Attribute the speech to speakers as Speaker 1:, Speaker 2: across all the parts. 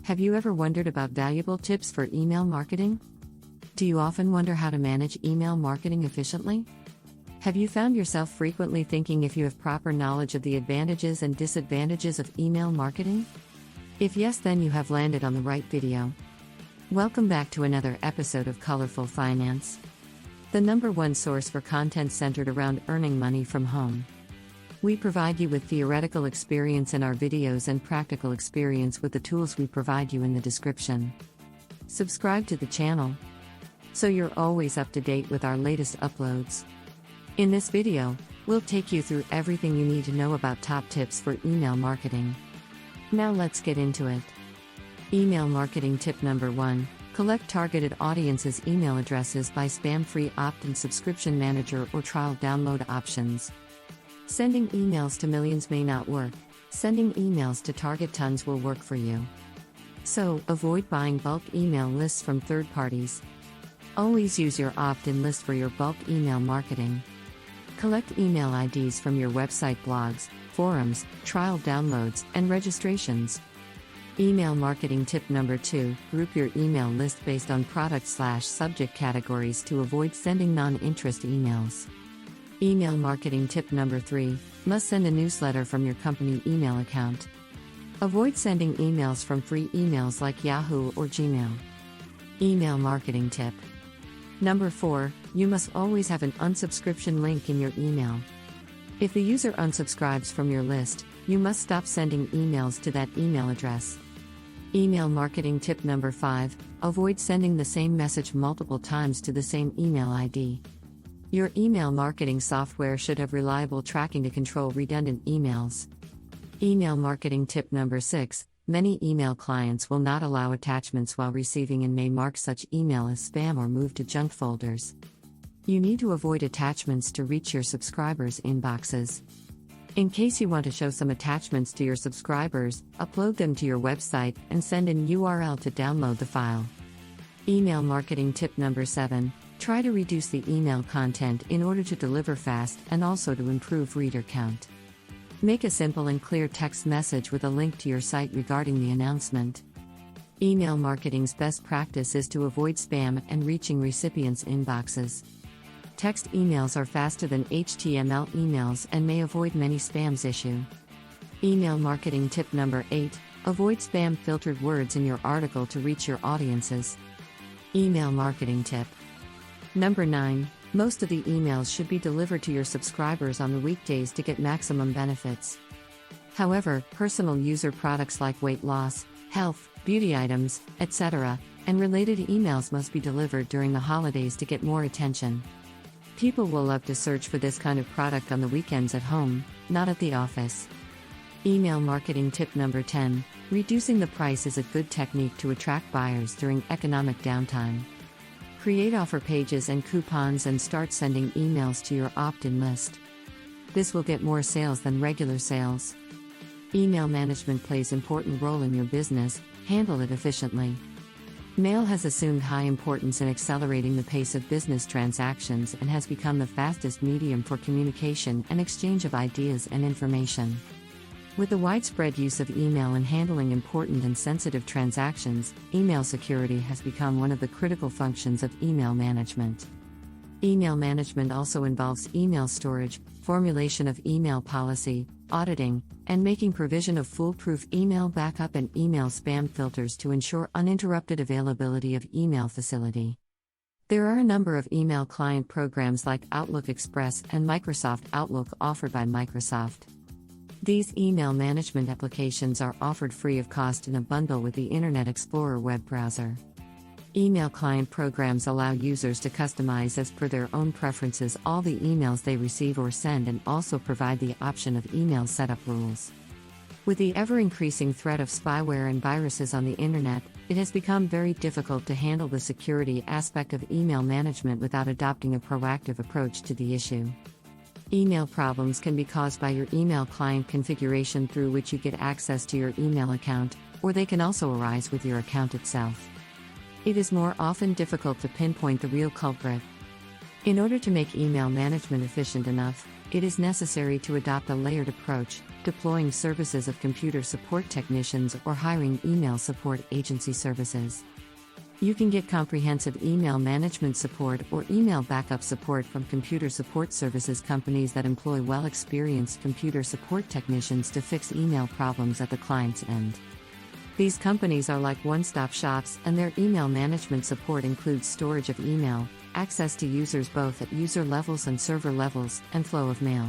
Speaker 1: Have you ever wondered about valuable tips for email marketing? Do you often wonder how to manage email marketing efficiently? Have you found yourself frequently thinking if you have proper knowledge of the advantages and disadvantages of email marketing? If yes, then you have landed on the right video. Welcome back to another episode of Colorful Finance, the #1 source for content centered around earning money from home. We provide you with theoretical experience in our videos and practical experience with the tools we provide you in the description. Subscribe to the channel so you're always up to date with our latest uploads. In this video, we'll take you through everything you need to know about top tips for email marketing. Now let's get into it. Email marketing tip number 1. Collect targeted audiences' email addresses by spam-free opt-in subscription manager or trial download options. Sending emails to millions may not work. Sending emails to target tons will work for you. So, avoid buying bulk email lists from third parties. Always use your opt-in list for your bulk email marketing. Collect email IDs from your website blogs, forums, trial downloads, and registrations. Email marketing tip number 2. Group your email list based on product/subject categories to avoid sending non-interest emails. Email marketing tip number 3. Must send a newsletter from your company email account. Avoid sending emails from free emails like Yahoo or Gmail. Email marketing tip number 4. You must always have an unsubscription link in your email. If the user unsubscribes from your list, you must stop sending emails to that email address. Email marketing tip number 5. Avoid sending the same message multiple times to the same email ID. Your email marketing software should have reliable tracking to control redundant emails. Email marketing tip number 6. Many email clients will not allow attachments while receiving and may mark such email as spam or move to junk folders. You need to avoid attachments to reach your subscribers' inboxes. In case you want to show some attachments to your subscribers, upload them to your website and send an URL to download the file. Email marketing tip number 7. Try to reduce the email content in order to deliver fast and also to improve reader count. Make a simple and clear text message with a link to your site regarding the announcement. Email marketing's best practice is to avoid spam and reaching recipients' inboxes. Text emails are faster than HTML emails and may avoid many spams issue. Email marketing tip number 8. Avoid spam-filtered words in your article to reach your audiences. Email marketing tip number 9. Most of the emails should be delivered to your subscribers on the weekdays to get maximum benefits. However, personal user products like weight loss, health, beauty items, etc., and related emails must be delivered during the holidays to get more attention. People will love to search for this kind of product on the weekends at home, not at the office. Email marketing tip number 10. Reducing the price is a good technique to attract buyers during economic downtime. Create offer pages and coupons and start sending emails to your opt-in list. This will get more sales than regular sales. Email management plays an important role in your business. Handle it efficiently. Mail has assumed high importance in accelerating the pace of business transactions and has become the fastest medium for communication and exchange of ideas and information. With the widespread use of email in handling important and sensitive transactions, email security has become one of the critical functions of email management. Email management also involves email storage, formulation of email policy, auditing, and making provision of foolproof email backup and email spam filters to ensure uninterrupted availability of email facility. There are a number of email client programs like Outlook Express and Microsoft Outlook offered by Microsoft. These email management applications are offered free of cost in a bundle with the Internet Explorer web browser. Email client programs allow users to customize as per their own preferences all the emails they receive or send and also provide the option of email setup rules. With the ever-increasing threat of spyware and viruses on the Internet, it has become very difficult to handle the security aspect of email management without adopting a proactive approach to the issue. Email problems can be caused by your email client configuration through which you get access to your email account, or they can also arise with your account itself. It is more often difficult to pinpoint the real culprit. In order to make email management efficient enough, it is necessary to adopt a layered approach, deploying services of computer support technicians or hiring email support agency services. You can get comprehensive email management support or email backup support from computer support services companies that employ well-experienced computer support technicians to fix email problems at the client's end. These companies are like one-stop shops, and their email management support includes storage of email, access to users both at user levels and server levels, and flow of mail.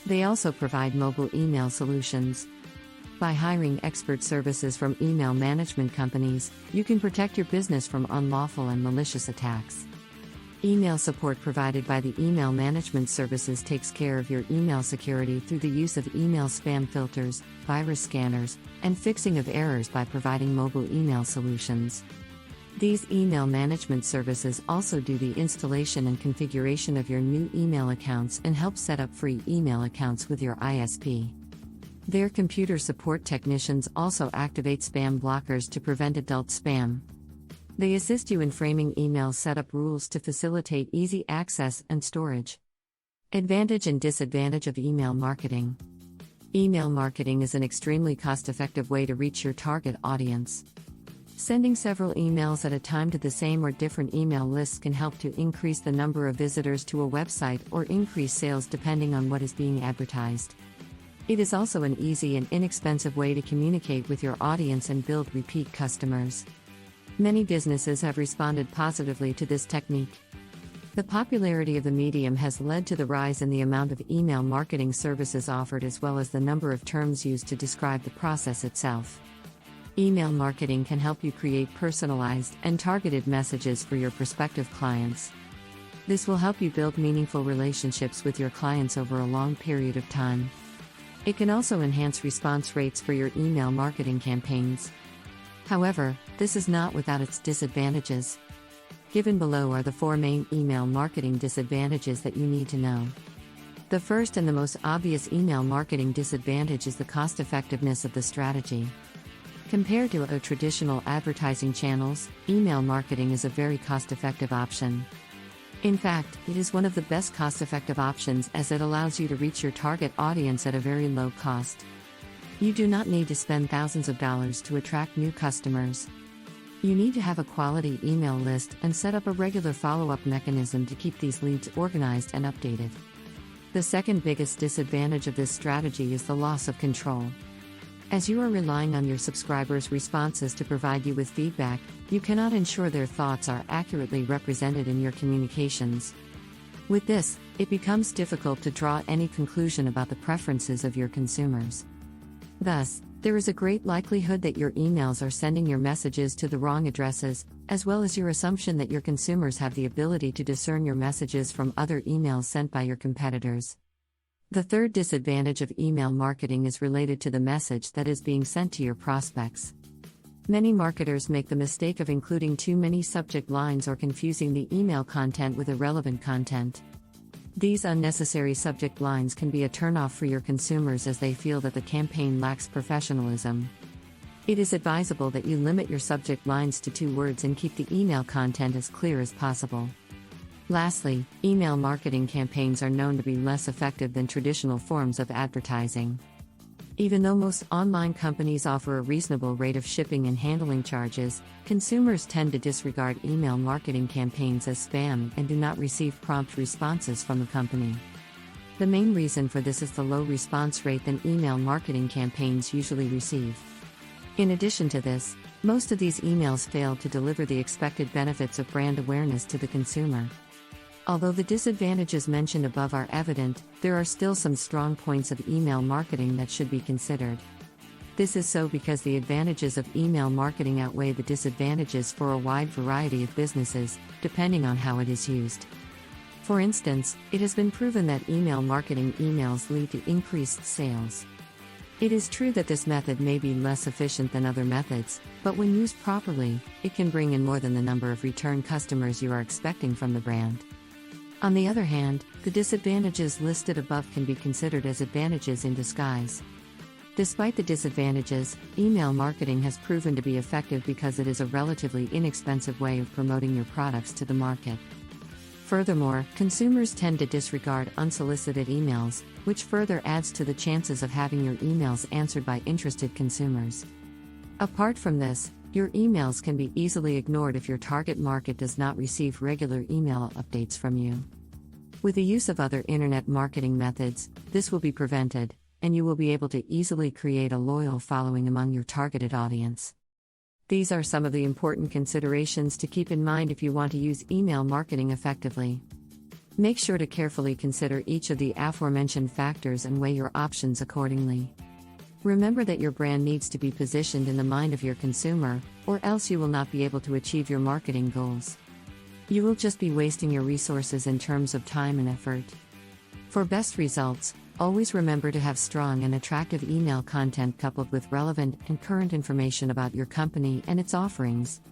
Speaker 1: They also provide mobile email solutions. By hiring expert services from email management companies, you can protect your business from unlawful and malicious attacks. Email support provided by the email management services takes care of your email security through the use of email spam filters, virus scanners, and fixing of errors by providing mobile email solutions. These email management services also do the installation and configuration of your new email accounts and help set up free email accounts with your ISP. Their computer support technicians also activate spam blockers to prevent adult spam. They assist you in framing email setup rules to facilitate easy access and storage. Advantage and disadvantage of email marketing. Email marketing is an extremely cost-effective way to reach your target audience. Sending several emails at a time to the same or different email lists can help to increase the number of visitors to a website or increase sales depending on what is being advertised. It is also an easy and inexpensive way to communicate with your audience and build repeat customers. Many businesses have responded positively to this technique. The popularity of the medium has led to the rise in the amount of email marketing services offered as well as the number of terms used to describe the process itself. Email marketing can help you create personalized and targeted messages for your prospective clients. This will help you build meaningful relationships with your clients over a long period of time. It can also enhance response rates for your email marketing campaigns. However, this is not without its disadvantages. Given below are the 4 main email marketing disadvantages that you need to know. The first and the most obvious email marketing disadvantage is the cost-effectiveness of the strategy. Compared to other traditional advertising channels, email marketing is a very cost-effective option. In fact, it is one of the best cost-effective options as it allows you to reach your target audience at a very low cost. You do not need to spend thousands of dollars to attract new customers. You need to have a quality email list and set up a regular follow-up mechanism to keep these leads organized and updated. The second biggest disadvantage of this strategy is the loss of control. As you are relying on your subscribers' responses to provide you with feedback, you cannot ensure their thoughts are accurately represented in your communications. With this, it becomes difficult to draw any conclusion about the preferences of your consumers. Thus, there is a great likelihood that your emails are sending your messages to the wrong addresses, as well as your assumption that your consumers have the ability to discern your messages from other emails sent by your competitors. The third disadvantage of email marketing is related to the message that is being sent to your prospects. Many marketers make the mistake of including too many subject lines or confusing the email content with irrelevant content. These unnecessary subject lines can be a turnoff for your consumers as they feel that the campaign lacks professionalism. It is advisable that you limit your subject lines to 2 words and keep the email content as clear as possible. Lastly, email marketing campaigns are known to be less effective than traditional forms of advertising. Even though most online companies offer a reasonable rate of shipping and handling charges, consumers tend to disregard email marketing campaigns as spam and do not receive prompt responses from the company. The main reason for this is the low response rate that email marketing campaigns usually receive. In addition to this, most of these emails fail to deliver the expected benefits of brand awareness to the consumer. Although the disadvantages mentioned above are evident, there are still some strong points of email marketing that should be considered. This is so because the advantages of email marketing outweigh the disadvantages for a wide variety of businesses, depending on how it is used. For instance, it has been proven that email marketing emails lead to increased sales. It is true that this method may be less efficient than other methods, but when used properly, it can bring in more than the number of return customers you are expecting from the brand. On the other hand, the disadvantages listed above can be considered as advantages in disguise. Despite the disadvantages, email marketing has proven to be effective because it is a relatively inexpensive way of promoting your products to the market. Furthermore, consumers tend to disregard unsolicited emails, which further adds to the chances of having your emails answered by interested consumers. Apart from this, your emails can be easily ignored if your target market does not receive regular email updates from you. With the use of other internet marketing methods, this will be prevented, and you will be able to easily create a loyal following among your targeted audience. These are some of the important considerations to keep in mind if you want to use email marketing effectively. Make sure to carefully consider each of the aforementioned factors and weigh your options accordingly. Remember that your brand needs to be positioned in the mind of your consumer, or else you will not be able to achieve your marketing goals. You will just be wasting your resources in terms of time and effort. For best results, always remember to have strong and attractive email content coupled with relevant and current information about your company and its offerings.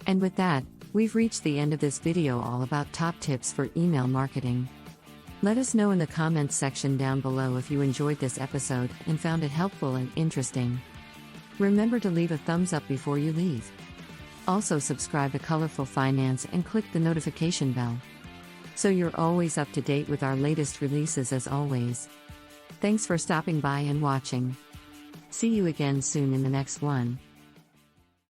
Speaker 1: And with that, we've reached the end of this video all about top tips for email marketing. Let us know in the comments section down below if you enjoyed this episode and found it helpful and interesting. Remember to leave a thumbs up before you leave. Also subscribe to Colorful Finance and click the notification bell, so you're always up to date with our latest releases as always. Thanks for stopping by and watching. See you again soon in the next one.